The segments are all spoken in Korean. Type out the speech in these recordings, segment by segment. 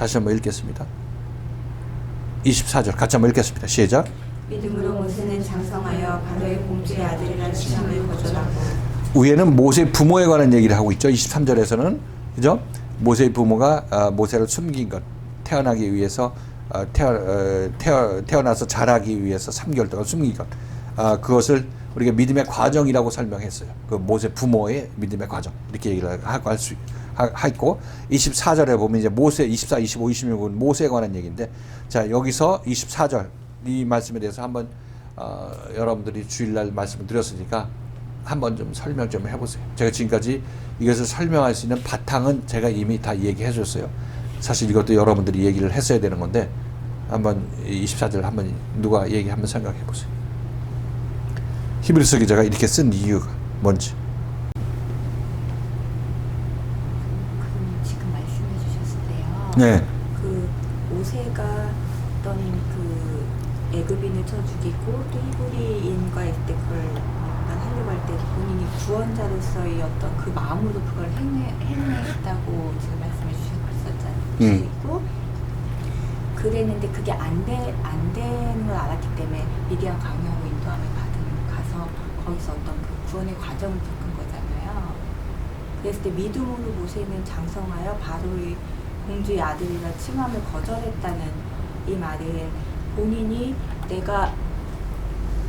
다시 한번 읽겠습니다. 24절 같이 한번 읽겠습니다. 시작. 믿음으로 모세는 장성하여 바로의 공주의 아들이라 칭함을 거절하고. 위에는 모세의 부모에 관한 얘기를 하고 있죠. 23절에서는 그죠? 모세의 부모가 모세를 숨긴 것, 태어나기 위해서 태어나서 자라기 위해서 3개월 동안 숨긴 것, 그것을 우리가 믿음의 과정이라고 설명했어요. 그 모세 부모의 믿음의 과정 이렇게 얘기를 하고 있고 24절에 보면 이제 모세 24, 25, 26은 모세에 관한 얘기인데 자 여기서 24절 이 말씀에 대해서 한번 여러분들이 주일날 말씀을 드렸으니까 한번 좀 설명 좀 해보세요. 제가 지금까지 이것을 설명할 수 있는 바탕은 제가 이미 다 얘기해 줬어요. 사실 이것도 여러분들이 얘기를 했어야 되는 건데 한번 24절 한번 누가 얘기 한번 생각해 보세요. 히브리서 기자가 이렇게 쓴 이유가 뭔지. 지금 말씀해 주셨을 때요. 네. 그 모세가 어떤 그 애굽인을 쳐 죽이고 또 히브리인과 있을 때 그걸 하려고 할 때 본인이 구원자로서의 어떤 그 마음으로 그걸 해냈다고 지금 말씀해 주셨었잖아요. 그리고 그랬는데 그게 안 되는 걸 알았기 때문에 미디안 강요하고 인도함을 가서 거기서 어떤 그 구원의 과정을 겪은 거잖아요. 그랬을 때 믿음으로 모세는 장성하여 바로의 공주의 아들이라 칭함을 거절했다는 이 말은 본인이 내가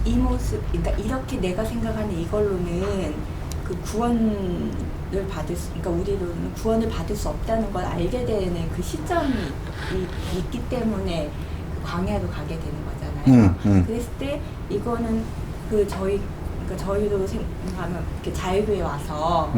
이 모습, 그러니까 이렇게 내가 생각하는 이걸로는 그 구원을 그러니까 우리로는 구원을 받을 수 없다는 걸 알게 되는 그 시점이 있기 때문에 그 광야로 가게 되는 거잖아요. 그랬을 때 이거는 그러니까 저희로 생각하면 이렇게 자유교회 와서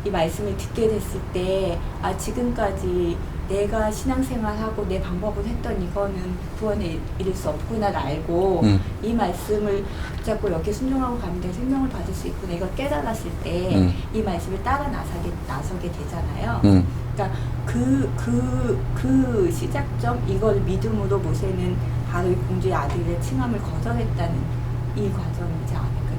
이 말씀을 듣게 됐을 때 지금까지 내가 신앙생활하고 내 방법을 했던 이거는 구원에 이를 수 없구나를 알고 이 말씀을 붙잡고 여기 순종하고 가면 내가 생명을 받을 수 있구나 이걸 깨달았을 때 이 말씀을 따라 나서게 되잖아요. 그러니까 그 시작점 이걸 믿음으로 모세는 바로 이 공주의 아들의 칭함을 거절했다는 이 과정이지 않을까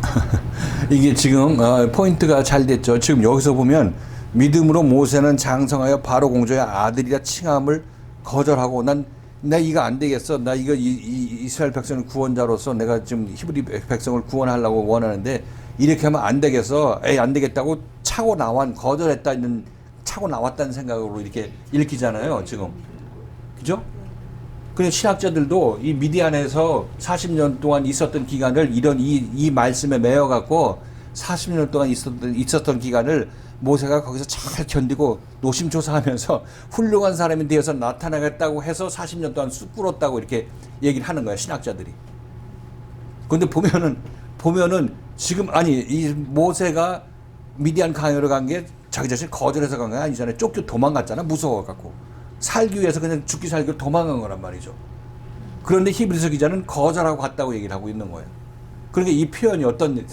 생각합니다. 이게 지금 포인트가 잘 됐죠. 지금 여기서 보면 믿음으로 모세는 장성하여 바로 공주의 아들이라 칭함을 거절하고 나 이거 안 되겠어. 나 이거 이스라엘 백성의 구원자로서 내가 지금 히브리 백성을 구원하려고 원하는데 이렇게 하면 안 되겠어. 안 되겠다고 차고 나왔다는 생각으로 이렇게 읽히잖아요. 지금. 그죠? 그래서 신학자들도 이 미디안에서 40년 동안 있었던 기간을 이런 이 말씀에 매여 갖고 40년 동안 있었던 기간을 모세가 거기서 잘 견디고 노심초사하면서 훌륭한 사람이 되어서 나타나겠다고 해서 40년 동안 쑥 꿇었다고 이렇게 얘기를 하는 거예요, 신학자들이. 그런데 보면은 지금 이 모세가 미디안 강요를 간 게 자기 자신 거절해서 간 게 아니잖아요. 쫓겨 도망갔잖아, 무서워 갖고. 살기 위해서 그냥 죽기 살기로 도망간 거란 말이죠. 그런데 히브리서 기자는 거절하고 갔다고 얘기를 하고 있는 거예요. 그러니까 이 표현이 어떤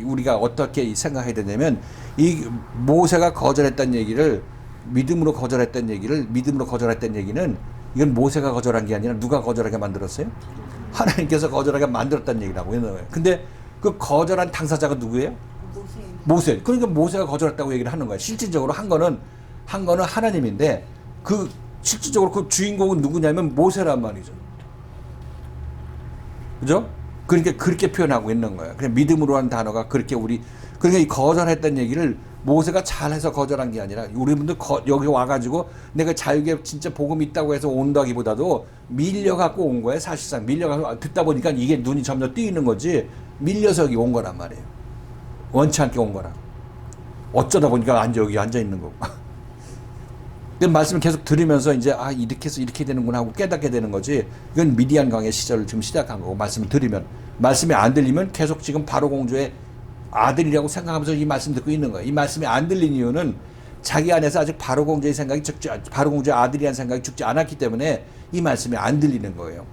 우리가 어떻게 생각해야 되냐면 이 모세가 거절했다는 얘기를 믿음으로 거절했다는 얘기는 이건 모세가 거절한 게 아니라 누가 거절하게 만들었어요? 하나님께서 거절하게 만들었다는 얘기라고 있는 거예요. 근데 그 거절한 당사자가 누구예요? 모세. 그러니까 모세가 거절했다고 얘기를 하는 거예요. 실질적으로 한 거는 하나님인데 그 실질적으로 그 주인공은 누구냐면 모세란 말이죠. 그죠? 그러니까 그렇게 표현하고 있는 거예요. 그냥 믿음으로 하는 단어가 그러니까 이 거절했다는 얘기를 모세가 잘해서 거절한 게 아니라 우리 분들 여기 와가지고 내가 자유계 진짜 복음 있다고 해서 온다기보다도 밀려갖고 온 거예요. 사실상 밀려가서 듣다 보니까 이게 눈이 점점 뜨이는 거지 밀려서 여기 온 거란 말이에요. 원치 않게 온 거라. 어쩌다 보니까 여기 앉아 있는 거고. 근데 말씀을 계속 들으면서 이제 이렇게 해서 이렇게 되는구나 하고 깨닫게 되는 거지. 이건 미디안 강의 시절을 지금 시작한 거고 말씀을 들으면 말씀이 안 들리면 계속 지금 바로 공주의 아들이라고 생각하면서 이 말씀 듣고 있는 거예요. 이 말씀이 안 들린 이유는 자기 안에서 아직 바로 공주의 아들이라는 생각이 죽지 않았기 때문에 이 말씀이 안 들리는 거예요.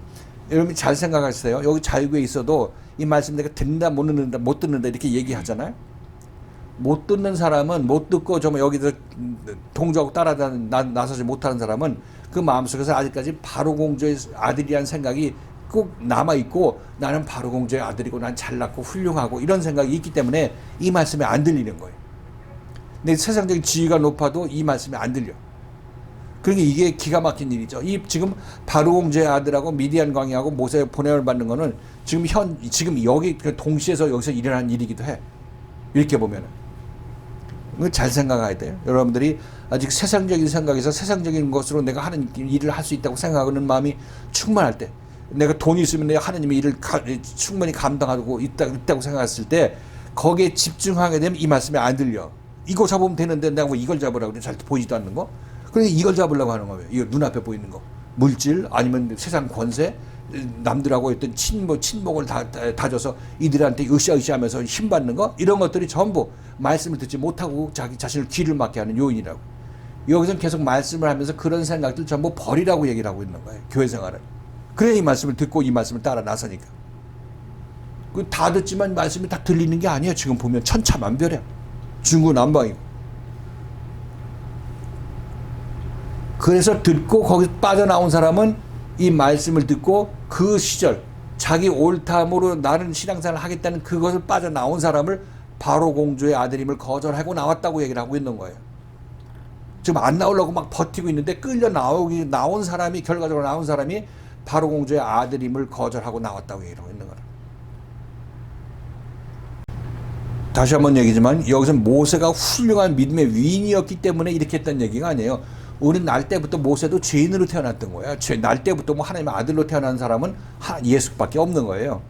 여러분 잘 생각하세요. 여기 자유교에 있어도 이 말씀 내가 듣는다 못 듣는다 이렇게 얘기하잖아요. 못 듣는 사람은 못 듣고 좀 여기서 동조하고 나서지 못하는 사람은 그 마음속에서 아직까지 바로 공주의 아들이라는 생각이 꼭 남아있고 나는 바로 공주의 아들이고 난 잘났고 훌륭하고 이런 생각이 있기 때문에 이 말씀이 안 들리는 거예요. 내 세상적인 지위가 높아도 이 말씀이 안 들려. 그러니까 이게 기가 막힌 일이죠. 이 지금 바로공주의 아들하고 미디안 광야하고 모세의 보냄을 받는 거는 지금 여기 동시에서 여기서 일어난 일이기도 해. 이렇게 보면은. 잘 생각해야 돼요. 여러분들이 아직 세상적인 생각에서 세상적인 것으로 내가 하는 일을 할 수 있다고 생각하는 마음이 충만할 때, 내가 돈이 있으면 내가 하나님의 일을 충분히 감당하고 있다고 생각했을 때 거기에 집중하게 되면 이 말씀이 안 들려. 이거 잡으면 되는데 내가 뭐 이걸 잡으라고 그래. 잘 보이지도 않는 거. 그러니까 이걸 잡으려고 하는 거예요. 이거 눈앞에 보이는 거. 물질 아니면 세상 권세, 남들하고 어떤 친목을 다져서 이들한테 으쌰으쌰하면서 힘받는 거, 이런 것들이 전부 말씀을 듣지 못하고 자기 자신을 귀를 막게 하는 요인이라고. 여기서는 계속 말씀을 하면서 그런 생각들 전부 버리라고 얘기를 하고 있는 거예요. 교회 생활을. 그래 이 말씀을 듣고 이 말씀을 따라 나서니까. 다 듣지만 말씀이 다 들리는 게 아니에요. 지금 보면 천차만별이야. 중구난방이고. 그래서 듣고 거기서 빠져나온 사람은 이 말씀을 듣고 그 시절 자기 옳다함으로 나는 신앙생활을 하겠다는 그것을 빠져나온 사람을 바로 공주의 아들임을 거절하고 나왔다고 얘기를 하고 있는 거예요. 지금 안 나오려고 막 버티고 있는데 나온 사람이, 결과적으로 나온 사람이 바로 공주의 아들임을 거절하고 나왔다고 얘기를 하고 있는 거예요. 다시 한번 얘기지만 여기서 모세가 훌륭한 믿음의 위인이었기 때문에 이렇게 했던 얘기가 아니에요. 우리는 날 때부터 모세도 죄인으로 태어났던 거야. 날 때부터 뭐 하나님의 아들로 태어난 사람은 예수밖에 없는 거예요.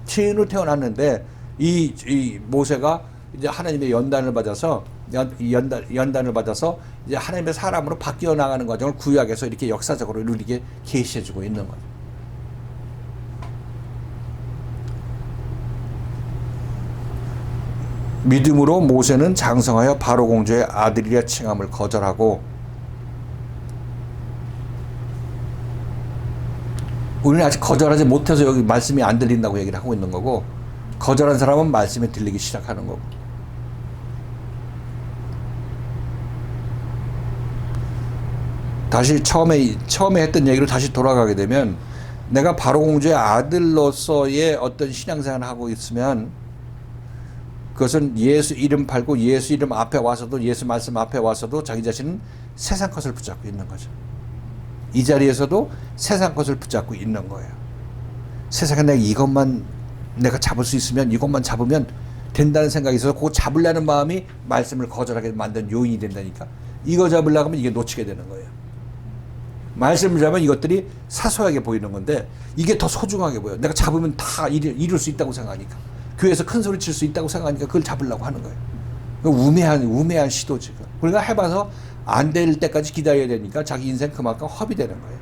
죄인으로 태어났는데 이 모세가 이제 하나님의 연단을 받아서 이제 하나님의 사람으로 바뀌어 나가는 과정을 구약에서 이렇게 역사적으로 우리에게 계시해주고 있는 거예요. 믿음으로 모세는 장성하여 바로 공주의 아들이라 칭함을 거절하고, 우리는 아직 거절하지 못해서 여기 말씀이 안 들린다고 얘기를 하고 있는 거고, 거절한 사람은 말씀이 들리기 시작하는 거고. 다시 처음에 했던 얘기로 다시 돌아가게 되면, 내가 바로 공주의 아들로서의 어떤 신앙생활을 하고 있으면 그것은 예수 이름 팔고 예수 이름 앞에 와서도, 예수 말씀 앞에 와서도 자기 자신은 세상 것을 붙잡고 있는 거죠. 이 자리에서도 세상 것을 붙잡고 있는 거예요. 세상에 내가 이것만 내가 잡을 수 있으면, 이것만 잡으면 된다는 생각이 있어서 그거 잡으려는 마음이 말씀을 거절하게 만든 요인이 된다니까. 이거 잡으려고 하면 이게 놓치게 되는 거예요. 말씀을 잡으면 이것들이 사소하게 보이는 건데 이게 더 소중하게 보여요. 내가 잡으면 다 이룰 수 있다고 생각하니까. 교회에서 큰 소리 칠 수 있다고 생각하니까 그걸 잡으려고 하는 거예요. 우매한 시도지. 그러니까 해봐서 안 될 때까지 기다려야 되니까 자기 인생 그만큼 허비되는 거예요.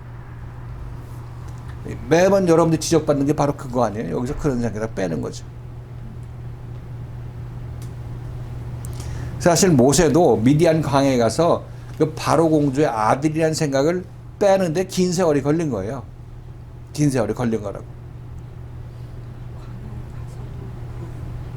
매번 여러분들 지적받는 게 바로 그거 아니에요? 여기서 그런 생각을 빼는 거죠. 사실 모세도 미디안 광야에 가서 그 바로 공주의 아들이라는 생각을 빼는데 긴 세월이 걸린 거예요. 긴 세월이 걸린 거라고.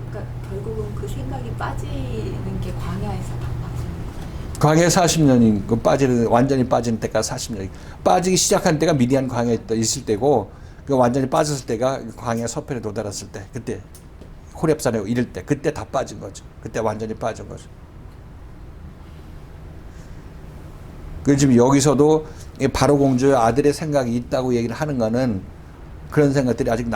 그러니까 결국은 그 생각이 빠지는 게 광야에서 다 빠지는 거예요. 광야 40년인 완전히 빠지는 때가 40년. 빠지기 시작한 때가 미디안 광야에 있을 때고, 그 완전히 빠졌을 때가 광야 서편에 도달했을 때, 그때 호렙산에 이를 때, 그때 다 빠진 거죠. 그때 완전히 빠진 거죠. 그 지금 여기서도 바로 공주의 아들의 생각이 있다고 얘기를 하는 거는 그런 생각들이 아직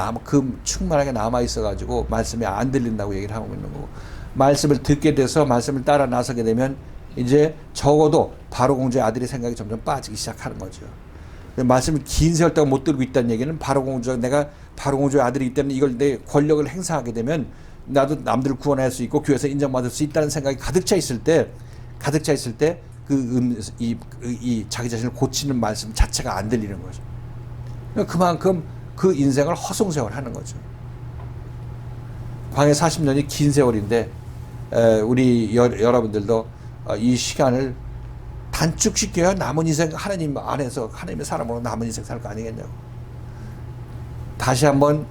충만하게 남아 있어가지고 말씀이 안 들린다고 얘기를 하고 있는 거고, 말씀을 듣게 돼서 말씀을 따라 나서게 되면 이제 적어도 바로 공주의 아들의 생각이 점점 빠지기 시작하는 거죠. 말씀을 긴 세월 동안 못 들고 있다는 얘기는 내가 바로 공주의 아들이 있다는 이걸 내 권력을 행사하게 되면 나도 남들을 구원할 수 있고 교회에서 인정받을 수 있다는 생각이 가득 차 있을 때 자기 자신을 고치는 말씀 자체가 안 들리는 거죠. 그만큼 그 인생을 허송세월 하는 거죠. 광야 40년이 긴 세월인데 우리 여러분들도 이 시간을 단축시켜야 남은 인생 하나님 안에서 하나님의 사람으로 남은 인생 살 거 아니겠냐고. 다시 한번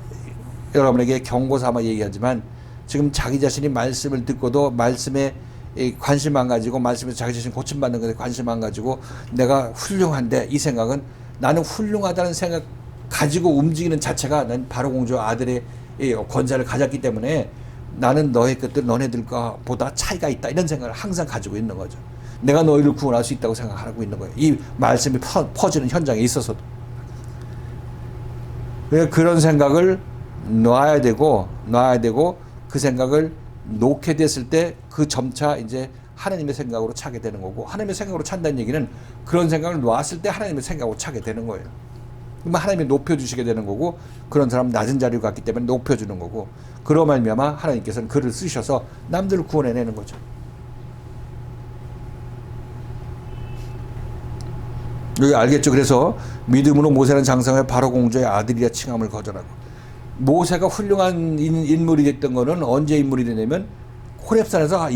여러분에게 경고 삼아 얘기하지만 지금 자기 자신이 말씀을 듣고도 말씀에 관심 안 가지고, 말씀에서 자기 자신 고침받는 것에 관심 안 가지고 내가 훌륭한데, 이 생각은 나는 훌륭하다는 생각 가지고 움직이는 자체가 난 바로 공주 아들의 권세를 가졌기 때문에 나는 너의 것들 너네들과 보다 차이가 있다 이런 생각을 항상 가지고 있는 거죠. 내가 너희를 구원할 수 있다고 생각하고 있는 거예요. 이 말씀이 퍼지는 현장에 있어서도. 그러니까 그런 생각을 놔야 되고 그 생각을 놓게 됐을 때 그 점차 이제 하나님의 생각으로 차게 되는 거고, 하나님의 생각으로 찬다는 얘기는 그런 생각을 놨을 때 하나님의 생각으로 차게 되는 거예요. 그러면 하나님이 높여주시게 되는 거고, 그런 사람 낮은 자리로 갔기 때문에 높여주는 거고, 그로 말미암아 하나님께서는 그를 쓰셔서 남들을 구원해내는 거죠. 여기 알겠죠? 그래서 믿음으로 모세는 장성의 바로 공주의 아들이라 칭함을 거절하고, 모세가 훌륭한 인물이 됐던 거는 언제 인물이 되냐면 호렙산에서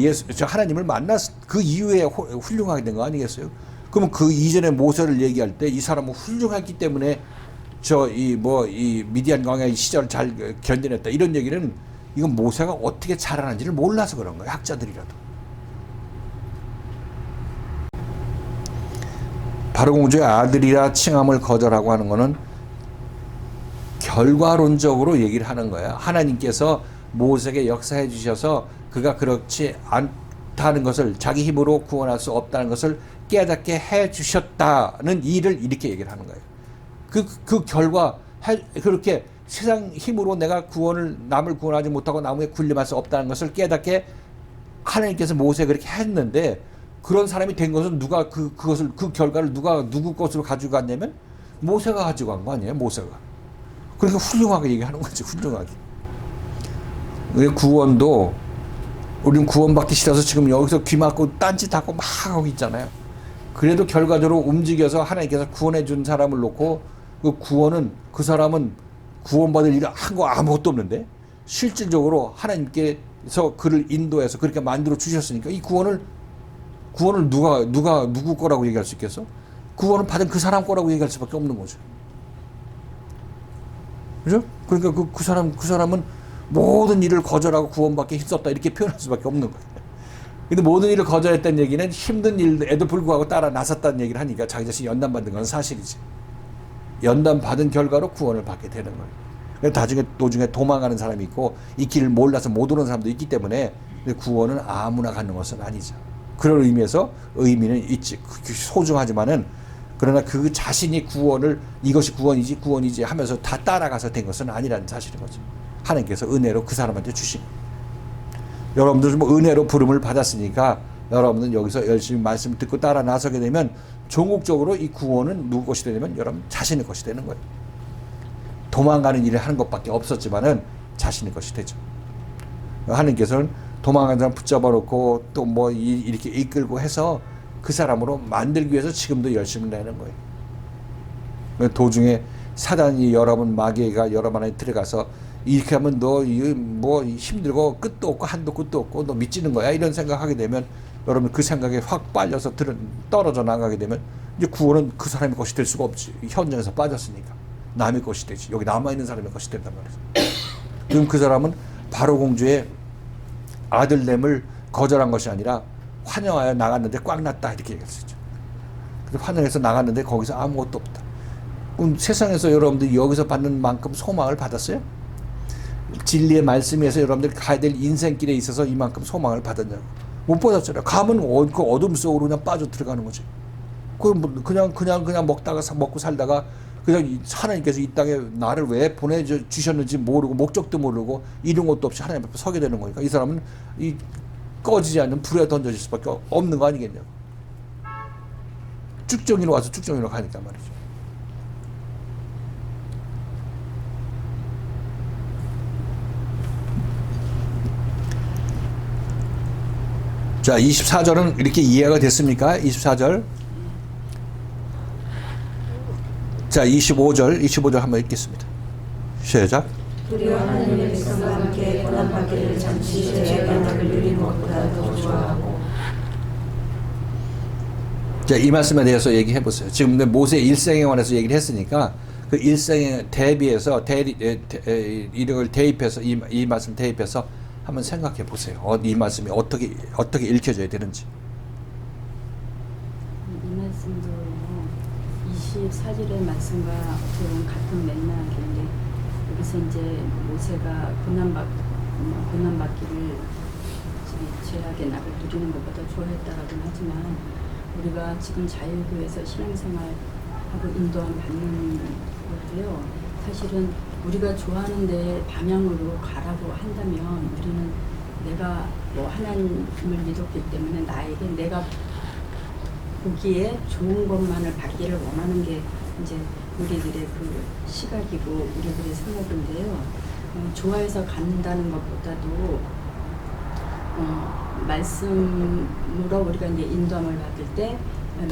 하나님을 만났 그 이후에 훌륭하게 된 거 아니겠어요? 그러면 그 이전에 모세를 얘기할 때 이 사람은 훌륭했기 때문에 이 미디안 광야 시절을 잘 견뎌냈다 이런 얘기는, 이건 모세가 어떻게 자라는지를 몰라서 그런 거예요. 학자들이라도. 바로 공주의 아들이라 칭함을 거절하고 하는 거는 결과론적으로 얘기를 하는 거야. 하나님께서 모세에게 역사해 주셔서 그가 그렇지 않다는 것을, 자기 힘으로 구원할 수 없다는 것을 깨닫게 해 주셨다는 일을 이렇게 얘기를 하는 거예요. 그 결과, 그렇게 세상 힘으로 내가 남을 구원하지 못하고 나무에 군림할 수 없다는 것을 깨닫게 하나님께서 모세에 그렇게 했는데, 그런 사람이 된 것은 그 결과를 누구 것으로 가지고 갔냐면 모세가 가지고 간 거 아니에요, 모세가. 그러니까 훌륭하게 얘기하는 거지, 훌륭하게. 구원도, 우리는 구원받기 싫어서 지금 여기서 귀 막고 딴짓하고 막 하고 있잖아요. 그래도 결과적으로 움직여서 하나님께서 구원해 준 사람을 놓고, 그 사람은 구원받을 일을 한 거 아무것도 없는데, 실질적으로 하나님께서 그를 인도해서 그렇게 만들어 주셨으니까, 이 구원을 누구 거라고 얘기할 수 있겠어? 구원을 받은 그 사람 거라고 얘기할 수밖에 없는 거죠. 그죠? 그러니까 그 사람은 모든 일을 거절하고 구원받기 힘썼다 이렇게 표현할 수밖에 없는 거예요. 근데 모든 일을 거절했다는 얘기는 힘든 일에도 불구하고 따라 나섰다는 얘기를 하니까 자기 자신이 연단받은 건 사실이지. 연단받은 결과로 구원을 받게 되는 거예요. 그래서 도중에 도망가는 사람이 있고, 이 길을 몰라서 못 오는 사람도 있기 때문에 구원은 아무나 갖는 것은 아니죠. 그런 의미에서 의미는 있지. 소중하지만은, 그러나 그 자신이 이것이 구원이지 하면서 다 따라가서 된 것은 아니라는 사실인 거죠. 하나님께서 은혜로 그 사람한테 주신. 여러분들 은혜로 부름을 받았으니까 여러분은 여기서 열심히 말씀을 듣고 따라 나서게 되면 종국적으로 이 구원은 누구 것이 되냐면 여러분 자신의 것이 되는 거예요. 도망가는 일을 하는 것밖에 없었지만은 자신의 것이 되죠. 하나님께서는 도망가는 사람 붙잡아 놓고 또 이렇게 이끌고 해서 그 사람으로 만들기 위해서 지금도 열심히 내는 거예요. 도중에 사단이 여러분, 마귀가 여러분 안에 들어가서 이렇게 하면 너 힘들고 끝도 없고 한도 끝도 없고 너 미치는 거야 이런 생각하게 되면, 여러분 그 생각에 확 빨려서 떨어져 나가게 되면 이제 구원은 그 사람의 것이 될 수가 없지. 현장에서 빠졌으니까 남의 것이 되지. 여기 남아있는 사람의 것이 된단 말이죠. 그럼 그 사람은 바로 공주의 아들됨을 거절한 것이 아니라 환영하여 나갔는데 꽉 났다 이렇게 얘기했었죠. 그래서 환영해서 나갔는데 거기서 아무것도 없다. 그럼 세상에서 여러분들이 여기서 받는 만큼 소망을 받았어요? 진리의 말씀에서 여러분들이 가야 될 인생길에 있어서 이만큼 소망을 받았냐고. 못 받았잖아요. 가면 그 어둠 속으로 그냥 빠져 들어가는 거지. 그냥 먹고 살다가 그냥 하나님께서 이 땅에 나를 왜 보내주셨는지 모르고, 목적도 모르고, 이런 것도 없이 하나님 앞에 서게 되는 거니까 이 사람은 이 꺼지지 않는 불에 던져질 수밖에 없는 거 아니겠냐고. 쭉정이로 와서 쭉정이로 가니까 말이죠. 자, 24절은 이렇게 이해가 됐습니까? 24절. 자, 25절 한번 읽겠습니다. 시작. 우리와 하나님의 백성과 함께 고난받기를 잠시 죄의 변화를 누리는 것보다 더 좋아하고. 자, 이 말씀에 대해서 얘기해 보세요. 지금 모세 일생에 관해서 얘기를 했으니까 그 일생에 대비해서 이걸 대입해서 이 말씀 대입해서 한번 생각해 보세요. 이 말씀이 어떻게 읽혀져야 되는지. 이 말씀도 24절의 말씀과 어떻게 보면 같은 맥락인데, 여기서 이제 모세가 고난받고 고난받기를 죄악의 낙을 누리는 것보다 좋아했다라고는 하지만 우리가 지금 자유교회에서 신앙생활하고 인도함 받는 것도요. 사실은 우리가 좋아하는 데 방향으로 가라고 한다면 우리는 내가 뭐 하나님을 믿었기 때문에 나에게 내가 보기에 좋은 것만을 받기를 원하는 게 이제 우리들의 그 시각이고 우리들의 생각인데요. 좋아해서 갖는다는 것보다도 말씀으로 우리가 이제 인도함을 받을 때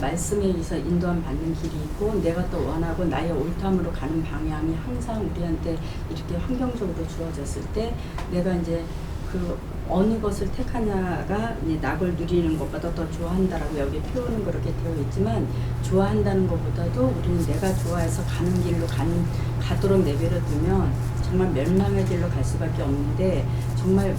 말씀에 의해서 인도함 받는 길이 있고 내가 또 원하고 나의 옳담으로 가는 방향이 항상 우리한테 이렇게 환경적으로 주어졌을 때 내가 이제 그 어느 것을 택하냐가 이제 낙을 누리는 것보다 더 좋아한다라고 여기 표현은 그렇게 되어 있지만 좋아한다는 것보다도 우리는 내가 좋아해서 가는 길로 가도록 내버려 두면 정말 멸망의 길로 갈 수밖에 없는데 정말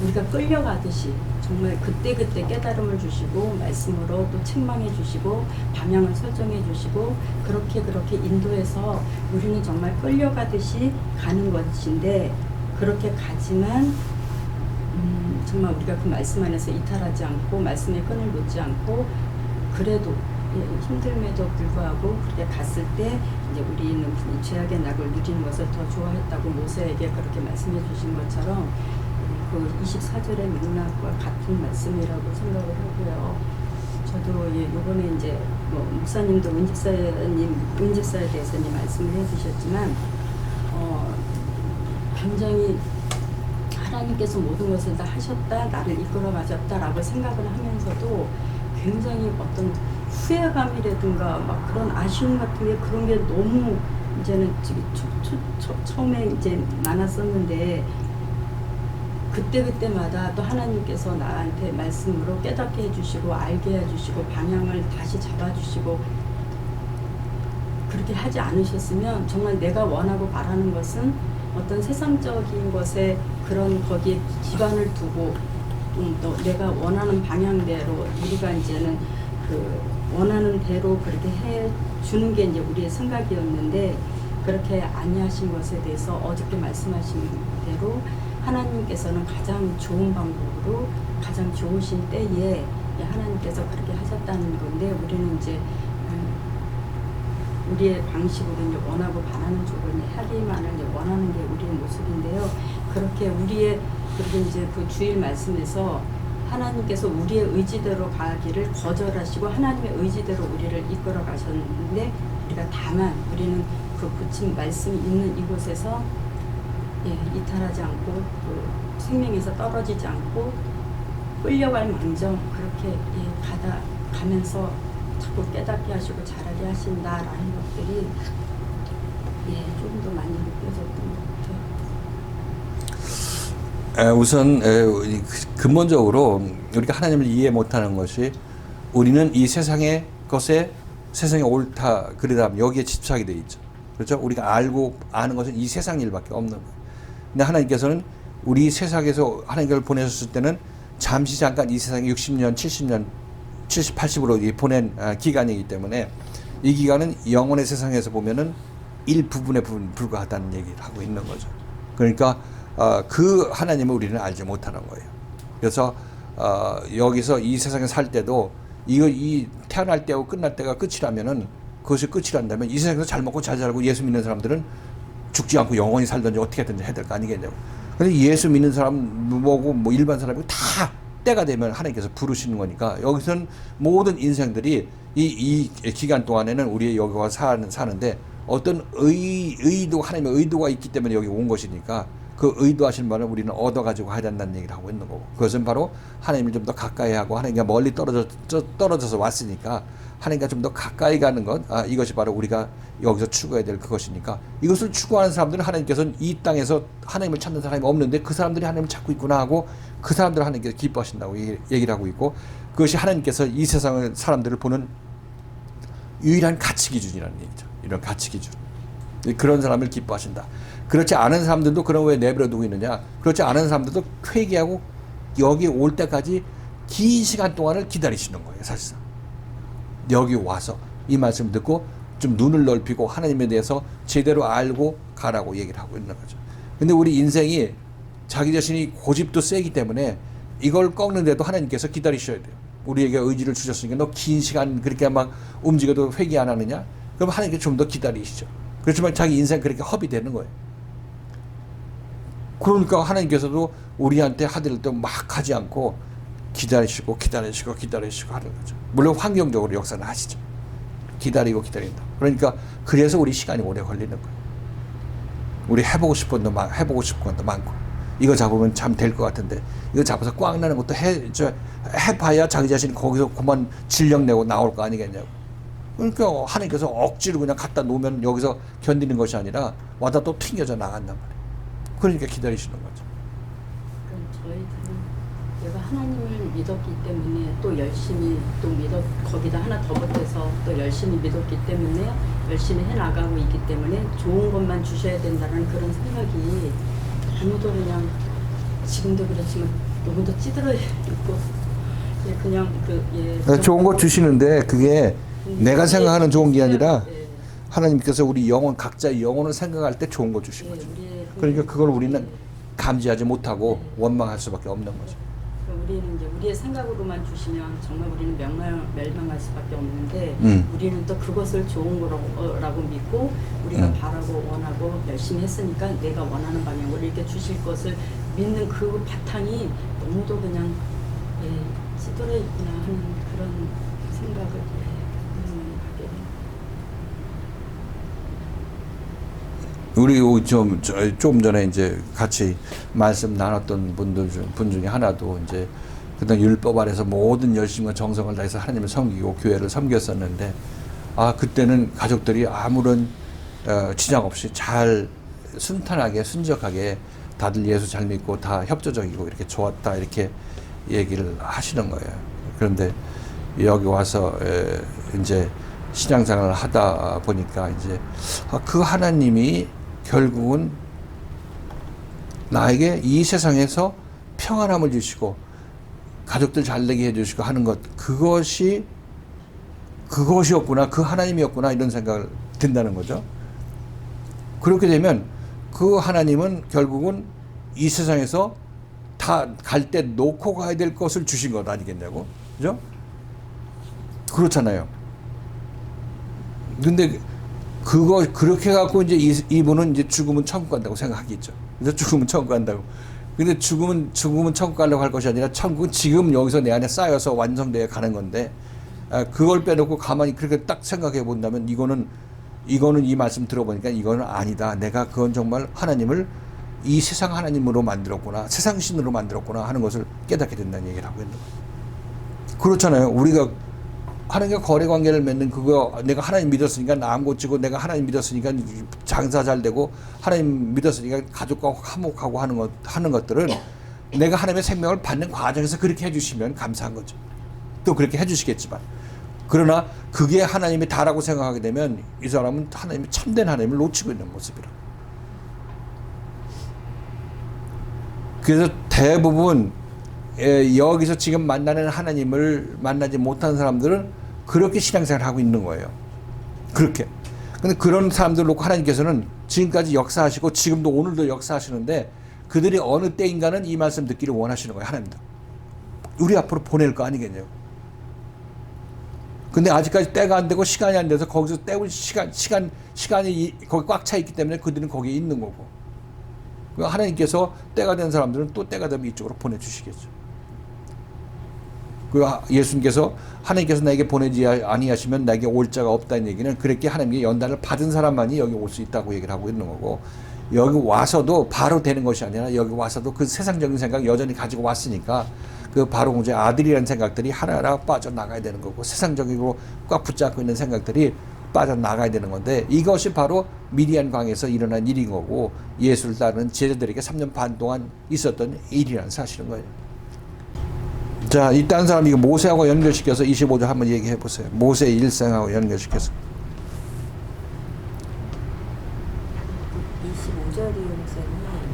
우리가 끌려가듯이 정말 그때그때 깨달음을 주시고 말씀으로 또 책망해 주시고 방향을 설정해 주시고 그렇게 인도해서 우리는 정말 끌려가듯이 가는 것인데 그렇게 가지만 정말 우리가 그 말씀 안에서 이탈하지 않고 말씀에 끈을 놓지 않고 그래도 힘듦에도 불구하고 그렇게 갔을 때 이제 우리는 죄악의 낙을 누리는 것을 더 좋아했다고 모세에게 그렇게 말씀해 주신 것처럼 그 24절의 맥락과 같은 말씀이라고 생각을 하고요. 저도 요번에 이제 뭐 목사님도 은집사에 대해서 이제 말씀을 해주셨지만 굉장히 하나님께서 모든 것을 다 하셨다, 나를 이끌어 가셨다라고 생각을 하면서도 굉장히 어떤 후회감이라든가 막 그런 아쉬움 같은 게 그런 게 너무 이제는 처음에 이제 많았었는데 그때마다 또 하나님께서 나한테 말씀으로 깨닫게 해주시고 알게 해주시고 방향을 다시 잡아주시고 그렇게 하지 않으셨으면 정말 내가 원하고 바라는 것은 어떤 세상적인 것에 그런 거기에 기반을 두고 또 내가 원하는 방향대로 우리가 이제는 그 원하는 대로 그렇게 해 주는 게 이제 우리의 생각이었는데 그렇게 아니하신 것에 대해서 어저께 말씀하신 대로 하나님께서는 가장 좋은 방법으로 가장 좋으신 때에 하나님께서 그렇게 하셨다는 건데 우리는 이제 우리의 방식으로 이제 원하고 바라는 쪽을 하기만을 이제 원하는 게 우리의 모습인데요. 그렇게 그리고 이제 그 주일 말씀에서 하나님께서 우리의 의지대로 가기를 거절하시고 하나님의 의지대로 우리를 이끌어 가셨는데 우리가 다만 우리는 그 붙임 말씀이 있는 이곳에서 이탈하지 않고 그 생명에서 떨어지지 않고 끌려갈 망정 그렇게 가면서 자꾸 깨닫게 하시고 자라게 하신다라는 것들이 조금 더 많이 느껴졌던 것 같아요. 우선 근본적으로 우리가 하나님을 이해 못하는 것이 우리는 이 세상의 것에 세상에 옳다 그러다 여기에 집착이 돼 있죠. 그렇죠? 우리가 아는 것은 이 세상 일밖에 없는 거예요. 근데 하나님께서는 우리 세상에서 하나님께서 보내셨을 때는 잠시 잠깐 이 세상에 60년, 70년, 70, 80으로 보낸 기간이기 때문에 이 기간은 영혼의 세상에서 보면은 일부분에 불과하다는 얘기를 하고 있는 거죠. 그러니까 그 하나님을 우리는 알지 못하는 거예요. 그래서 여기서 이 세상에 살 때도 이 태어날 때하고 끝날 때가 끝이라면은 그것이 끝이란다면 이 세상에서 잘 먹고 잘 살고 예수 믿는 사람들은 죽지 않고 영원히 살든지 어떻게든지 해야 될 거 아니겠냐고. 근데 예수 믿는 사람 뭐고 뭐 일반 사람이고 다 때가 되면 하나님께서 부르시는 거니까 여기서는 모든 인생들이 이 기간 동안에는 우리 여기 와서 사는데 어떤 의도 하나님의 의도가 있기 때문에 여기 온 것이니까 그 의도하신 바를 우리는 얻어가지고 가야 된다는 얘기를 하고 있는 거고 그것은 바로 하나님을 좀 더 가까이 하고 하나님과 멀리 떨어져서 왔으니까 하나님과 좀 더 가까이 가는 것 이것이 바로 우리가 여기서 추구해야 될 그것이니까 이것을 추구하는 사람들은 하나님께서는 이 땅에서 하나님을 찾는 사람이 없는데 그 사람들이 하나님을 찾고 있구나 하고 그 사람들을 하나님께서 기뻐하신다고 얘기를 하고 있고 그것이 하나님께서 이 세상의 사람들을 보는 유일한 가치 기준이라는 얘기죠. 이런 가치 기준. 그런 사람을 기뻐하신다. 그렇지 않은 사람들도 그런 왜 내버려 두고 있느냐. 그렇지 않은 사람들도 회개하고 여기 올 때까지 긴 시간 동안을 기다리시는 거예요. 사실상. 여기 와서 이 말씀 듣고 좀 눈을 넓히고 하나님에 대해서 제대로 알고 가라고 얘기를 하고 있는 거죠. 근데 우리 인생이 자기 자신이 고집도 세기 때문에 이걸 꺾는데도 하나님께서 기다리셔야 돼요. 우리에게 의지를 주셨으니까 너 긴 시간 그렇게 막 움직여도 회개 안 하느냐? 그럼 하나님께 좀 더 기다리시죠. 그렇지만 자기 인생 그렇게 허비되는 거예요. 그러니까 하나님께서도 우리한테 하들 때 막 하지 않고 기다리시고 하는 거죠. 물론 환경적으로 역사는 하시죠. 기다린다. 그러니까 그래서 우리 시간이 오래 걸리는 거예요. 우리 해보고 싶은 것도 많고 이거 잡으면 참 될 것 같은데 이거 잡아서 꽝 나는 것도 해봐야 자기 자신이 거기서 그만 진력 내고 나올 거 아니겠냐고. 그러니까 하나님께서 억지로 그냥 갖다 놓으면 여기서 견디는 것이 아니라 와다 또 튕겨져 나간단 말이에요. 그러니까 기다리시는 거죠. 그럼 저희들은 내가 하나님을 믿었기 때문에 또 열심히 거기다 하나 더 보태서 또 열심히 믿었기 때문에 열심히 해나가고 있기 때문에 좋은 것만 주셔야 된다는 그런 생각이 너무도 그냥 지금도 그렇지만 너무도 찌들어 있고 그냥 좋은 거 주시는데 그게 내가 생각하는 좋은 게 아니라 하나님께서 우리 영혼 각자의 영혼을 생각할 때 좋은 거 주신 거죠. 그러니까 그걸 우리는 감지하지 못하고 원망할 수밖에 없는 거죠. 우리는 이제 우리의 생각으로만 주시면 정말 우리는 멸망할 수밖에 없는데 우리는 또 그것을 좋은 거라고 믿고 우리가 바라고 원하고 열심히 했으니까 내가 원하는 방향으로 이렇게 주실 것을 믿는 그 바탕이 너무도 그냥 찌들어 있구나 하는 그런 생각을 하게 돼요. 우리 좀 전에 이제 같이 말씀 나눴던 분 중에 하나도 이제 그다음 율법 아래서 모든 열심과 정성을 다해서 하나님을 섬기고 교회를 섬겼었는데 그때는 가족들이 아무런 지장 없이 잘 순탄하게 순적하게 다들 예수 잘 믿고 다 협조적이고 이렇게 좋았다 이렇게 얘기를 하시는 거예요. 그런데 여기 와서 이제 신앙생활을 하다 보니까 이제 그 하나님이 결국은 나에게 이 세상에서 평안함을 주시고 가족들 잘되게 해주시고 하는 것 그것이었구나 그 하나님이었구나 이런 생각을 든다는 거죠. 그렇게 되면 그 하나님은 결국은 이 세상에서 다 갈 때 놓고 가야 될 것을 주신 것 아니겠냐고. 그죠? 그렇잖아요. 근데 그렇게 갖고 이제 이분은 이제 죽으면 천국 간다고 생각하겠죠. 그래서 죽으면 천국 간다고. 근데 죽으면 천국 가려고 할 것이 아니라 천국은 지금 여기서 내 안에 쌓여서 완성되어 가는 건데, 그걸 빼놓고 가만히 그렇게 딱 생각해 본다면 이거는 이 말씀 들어보니까 이거는 아니다. 내가 그건 정말 하나님을 이 세상 하나님으로 만들었구나, 세상 신으로 만들었구나 하는 것을 깨닫게 된다는 얘기를 하고 있는 거예요. 그렇잖아요. 우리가 하나님과 거래 관계를 맺는 그거, 내가 하나님 믿었으니까 남 고치고, 내가 하나님 믿었으니까 장사 잘 되고, 하나님 믿었으니까 가족과 화목하고 하는 것들은 내가 하나님의 생명을 받는 과정에서 그렇게 해주시면 감사한 거죠. 또 그렇게 해주시겠지만, 그러나 그게 하나님이 다라고 생각하게 되면 이 사람은 하나님이 참된 하나님을 놓치고 있는 모습이라. 그래서 대부분 여기서 지금 만나는 하나님을 만나지 못한 사람들은 그렇게 신앙생활을 하고 있는 거예요. 그렇게. 근데 그런 사람들 놓고 하나님께서는 지금까지 역사하시고 지금도 오늘도 역사하시는데 그들이 어느 때인가는 이 말씀 듣기를 원하시는 거예요. 하나님도. 우리 앞으로 보낼 거 아니겠냐고. 근데 아직까지 때가 안 되고 시간이 안 돼서 거기서 때울 시간이 거기 꽉 차 있기 때문에 그들은 거기에 있는 거고. 하나님께서 때가 된 사람들은 또 때가 되면 이쪽으로 보내주시겠죠. 예수님께서 하나님께서 나에게 보내지 아니하시면 나에게 올 자가 없다는 얘기는 그렇게 하나님께 연단을 받은 사람만이 여기 올 수 있다고 얘기를 하고 있는 거고, 여기 와서도 바로 되는 것이 아니라 여기 와서도 그 세상적인 생각 여전히 가지고 왔으니까 그 바로 공주의 아들이라는 생각들이 하나하나 빠져나가야 되는 거고, 세상적으로 꽉 붙잡고 있는 생각들이 빠져나가야 되는 건데, 이것이 바로 미디안 광에서 일어난 일인 거고 예수를 따르는 제자들에게 3년 반 동안 있었던 일이라는 사실인 거예요. 자, 이 딴 사람 이거 모세하고 연결시켜서 25절 한번 얘기해 보세요. 모세의 일생하고 연결시켜서. 25절이 목사님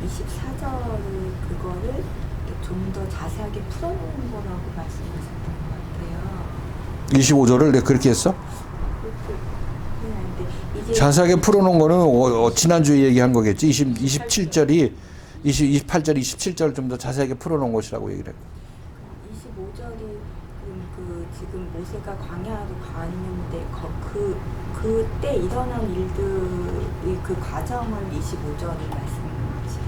24절 그거를 좀 더 자세하게 풀어놓은 거라고 말씀하셨던 것 같아요. 25절을 그렇게 했어? 이게 자세하게 풀어놓은 거는 지난주에 얘기한 거겠지. 27절이 28절, 27절 좀 더 자세하게 풀어놓은 것이라고 얘기를 했고. 25절이 지금 모세가 광야로 갔는데 그때 일어난 일들의 그 과정을 25절이 말씀하는 거지.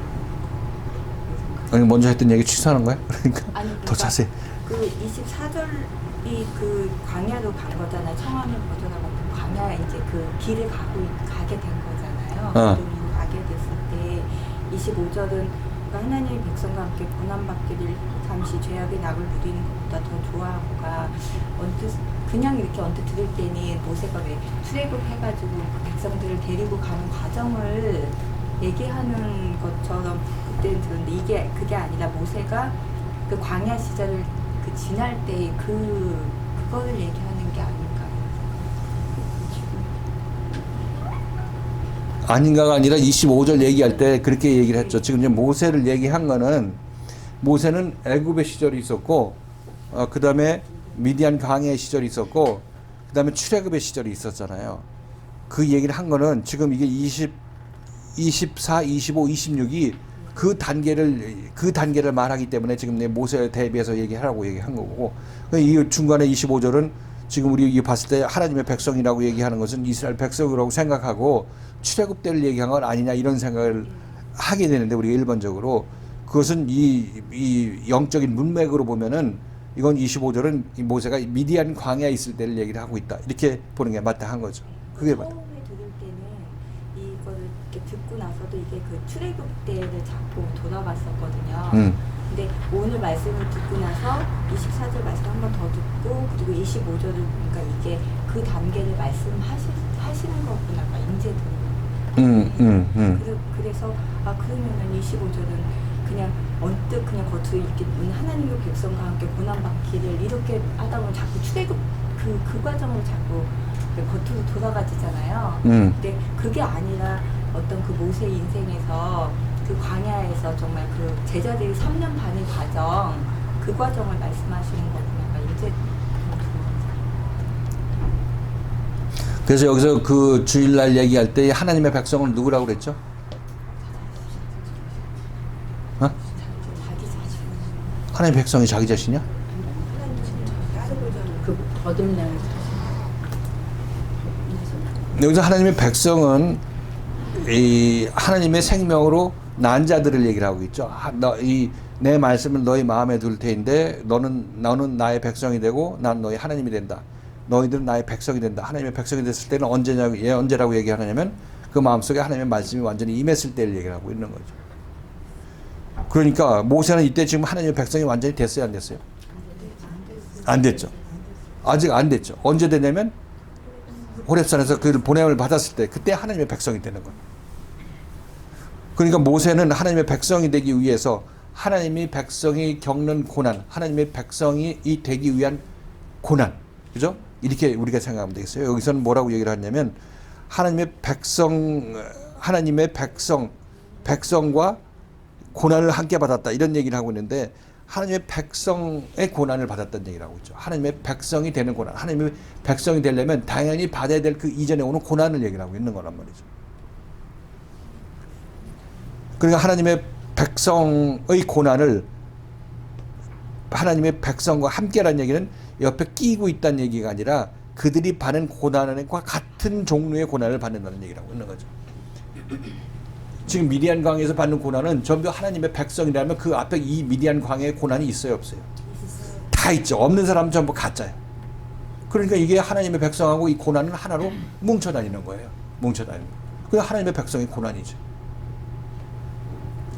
아니 먼저 했던 얘기 취소하는 거야? 그러니까 아니, 더 그러니까 자세히. 그 24절이 그 광야로 간 거잖아요. 청함을 거절하고 광야에 이제 그 길을 가게 된 거잖아요. 그 가게 됐을 때 25절은 하나님의 백성과 함께 고난받기를 잠시 죄악의 낙을 누리는 것보다 더 좋아하고가 그냥 이렇게 언뜻 들을 때는 모세가 왜 출애굽해가지고 그 백성들을 데리고 가는 과정을 얘기하는 것처럼 그때는 들었는데 그게 아니라 모세가 그 광야 시절을 그 지날 때 그거를 얘기하는 게 아닌가. 아닌가가 아니라 25절 얘기할 때 그렇게 얘기를 했죠. 지금 이제 모세를 얘기한 거는 모세는 애굽의 시절이 있었고 그 다음에 미디안 광야의 시절이 있었고 그 다음에 출애굽의 시절이 있었잖아요. 그 얘기를 한 거는 지금 이게 24, 25, 26이 그 단계를 말하기 때문에 지금 내 모세에 대비해서 얘기하라고 얘기한 거고 이 중간에 25절은 지금 우리 봤을 때 하나님의 백성이라고 얘기하는 것은 이스라엘 백성이라고 생각하고 출애굽 때를 얘기한 건 아니냐 이런 생각을 하게 되는데 우리가 일반적으로 그것은 이 영적인 문맥으로 보면은 이건 25절은 이 모세가 미디안 광야에 있을 때를 얘기를 하고 있다 이렇게 보는 게 마땅한 거죠. 그게 맞다. 처음에 들을 때는 이거를 이렇게 듣고 나서도 이게 그 출애굽 때를 자꾸 돌아갔었거든요. 근데 오늘 말씀을 듣고 나서 24절 말씀 한 번 더 듣고 그리고 25절을 보니까 이게 그 단계를 말씀하시는 거구나가 이제 들어요. 그래서 그러면은 25절은 그냥 언뜻 그냥 겉으로 이렇게 하나님의 백성과 함께 고난받기를 이렇게 하다 보면 자꾸 출애굽 그 과정으로 자꾸 겉으로 돌아가지잖아요. 근데 그게 아니라 어떤 그 모세 인생에서 그 광야에서 정말 그 제자들이 3년 반의 과정 그 과정을 말씀하시는 거구나 이제. 그래서 여기서 그 주일날 얘기할 때 하나님의 백성은 누구라고 그랬죠? 어? 하나님의 백성이 자기 자신이야? 그 거듭날 여기서 하나님의 백성은 이 하나님의 생명으로 난 자들을 얘기를 하고 있죠. 내 말씀을 너희 마음에 둘 테인데 너는 나의 백성이 되고 난 너희 하나님이 된다. 너희들은 나의 백성이 된다. 하나님의 백성이 됐을 때는 언제라고 얘기하냐면 그 마음속에 하나님의 말씀이 완전히 임했을 때를 얘기를 하고 있는 거죠. 그러니까 모세는 이때 지금 하나님의 백성이 완전히 됐어요, 안 됐어요? 안 됐죠. 아직 안 됐죠. 언제 되냐면 호렙산에서 그 보냄을 받았을 때 그때 하나님의 백성이 되는 거예요. 그러니까 모세는 하나님의 백성이 되기 위해서 하나님이 백성이 겪는 고난, 하나님의 백성이 되기 위한 고난, 그죠? 이렇게 우리가 생각하면 되겠어요. 여기서는 뭐라고 얘기를 하냐면 하나님의 백성과 고난을 함께 받았다 이런 얘기를 하고 있는데 하나님의 백성의 고난을 받았다는 얘기를 하고 있죠. 하나님의 백성이 되는 고난, 하나님의 백성이 되려면 당연히 받아야 될 그 이전에 오는 고난을 얘기를 하고 있는 거란 말이죠. 그러니까 하나님의 백성의 고난을 하나님의 백성과 함께라는 얘기는 옆에 끼고 있다는 얘기가 아니라 그들이 받는 고난과 같은 종류의 고난을 받는다는 얘기를 하고 있는 거죠. 지금 미디안 광야에서 받는 고난은 전부 하나님의 백성이라면 그 앞에 이 미디안 광야의 고난이 있어요, 없어요? 다 있죠. 없는 사람은 전부 가짜예요. 그러니까 이게 하나님의 백성하고 이 고난은 하나로 뭉쳐 다니는 거예요. 뭉쳐 다니는 거예요. 그게 하나님의 백성의 고난이죠.